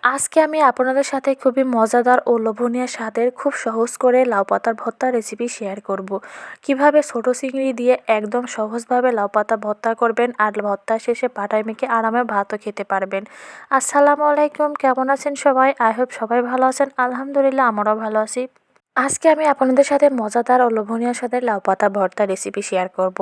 আজকে আমি আপনাদের সাথে খুবই মজাদার ও লোভনীয় স্বাদের খুব সহজ করে লাউ পাতার ভর্তা রেসিপি শেয়ার করব। কিভাবে ছোট চিংড়ি দিয়ে একদম সহজভাবে লাউ পাতা ভর্তা করবেন আর ভর্তা শেষে পাটায় মেখে আরামে ভাতও খেতে পারবেন। আসসালামু আলাইকুম, কেমন আছেন সবাই? আই হোপ সবাই ভালো আছেন। আলহামদুলিল্লাহ, আমরাও ভালো আছি। আজকে আমি আপনাদের সাথে মজাদার ও লোভনীয় স্বাদের লাউ পাতা ভর্তা রেসিপি শেয়ার করব।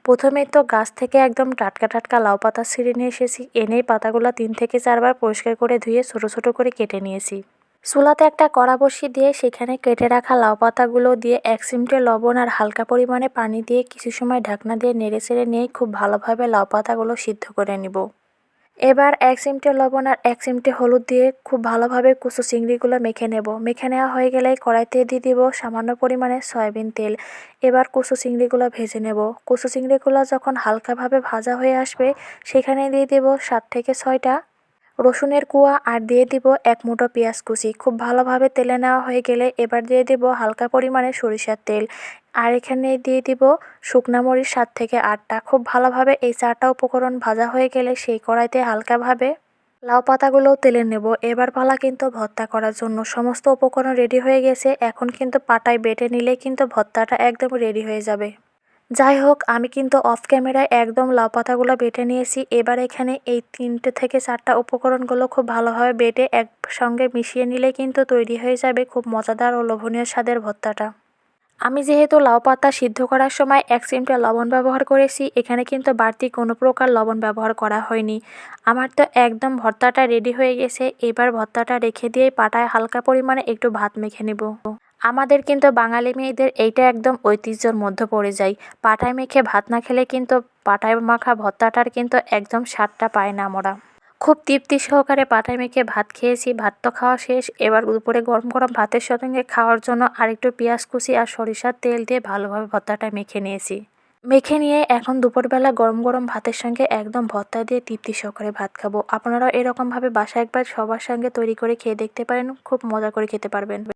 প্রথমেই তো গাছ থেকে একদম টাটকা টাটকা লাউ পাতা ছিঁড়ে নিয়ে এসেছি। এনেই পাতাগুলো 3 থেকে 4 বার পরিষ্কার করে ধুয়ে ছোট ছোট করে কেটে নিয়েছি। চুলাতে একটা কড়া বসিয়ে দিয়ে সেখানে কেটে রাখা লাউ পাতাগুলো দিয়ে 1 চিমটে লবণ আর হালকা পরিমাণে পানি দিয়ে কিছু সময় ঢাকনা দিয়ে নেড়েচেড়ে নিয়ে খুব ভালোভাবে লাউ পাতাগুলো সিদ্ধ করে নিব। এবার 1 চিমটে লবণ আর 1 চিমটে হলুদ দিয়ে খুব ভালোভাবে কুচো চিংড়িগুলো মেখে নেব। মেখে নেওয়া হয়ে গেলে কড়াইতে দিয়ে দিব সামান্য পরিমাণে সয়াবিন তেল। এবার কুচো চিংড়িগুলো ভেজে নেব। কুচো চিংড়িগুলো যখন হালকাভাবে ভাজা হয়ে আসবে সেখানে দিয়ে দেব 7 থেকে 6টা রসুনের কুয়া আর দিয়ে দিব 1 মুঠো পেঁয়াজ কুচি। খুব ভালোভাবে তেলে নেওয়া হয়ে গেলে এবার দিয়ে দিব হালকা পরিমাণে সরিষার তেল। আর এখানে দিয়ে দিব শুকনা মরিচ 7 থেকে 8টা। খুব ভালোভাবে এই 4টা উপকরণ ভাজা হয়ে গেলে সেই কড়াইতে হালকাভাবে লাউ পাতাগুলোও তেলে নেব। এবার পালা কিন্তু ভর্তা করার জন্য। সমস্ত উপকরণ রেডি হয়ে গেছে, এখন কিন্তু পাটায় বেটে নিলে কিন্তু ভর্তাটা একদম রেডি হয়ে যাবে। যাই হোক, আমি কিন্তু অফ ক্যামেরায় একদম লাউ পাতাগুলো বেটে নিয়েছি। এবার এখানে এই 3 থেকে 4টা উপকরণগুলো খুব ভালোভাবে বেটে একসঙ্গে মিশিয়ে নিলে কিন্তু তৈরি হয়ে যাবে খুব মজাদার ও লোভনীয় স্বাদের ভর্তাটা। আমি যেহেতু লাউ পাতা সিদ্ধ করার সময় 1 চিমটে লবণ ব্যবহার করেছি, এখানে কিন্তু বাড়তি কোনো প্রকার লবণ ব্যবহার করা হয়নি। আমার তো একদম ভর্তাটা রেডি হয়ে গেছে। এবার ভর্তাটা রেখে দিয়ে পাটায় হালকা পরিমাণে একটু ভাত মেখে নেব। আমাদের কিন্তু বাঙালি মেয়েদের এইটা একদম ঐতিহ্যর মধ্যে পড়ে যায়। পাটায় মেখে ভাত না খেলে কিন্তু পাটায় মাখা ভর্তাটার কিন্তু একদম স্বাদটা পায় না আমরা। খুব তৃপ্তি সহকারে পাটায় মেখে ভাত খেয়েছি। ভাত তো খাওয়া শেষ। এবার দুপুরে গরম গরম ভাতের সঙ্গে খাওয়ার জন্য আরেকটু পেঁয়াজ কুচি আর সরিষার তেল দিয়ে ভালোভাবে ভর্তাটা মেখে নিয়েছি। মেখে নিয়ে এখন দুপুরবেলা গরম গরম ভাতের সঙ্গে একদম ভর্তা দিয়ে তৃপ্তি সহকারে ভাত খাবো। আপনারাও এরকমভাবে বাসায় একবার সবার সঙ্গে তৈরি করে খেয়ে দেখতে পারেন, খুব মজা করে খেতে পারবেন।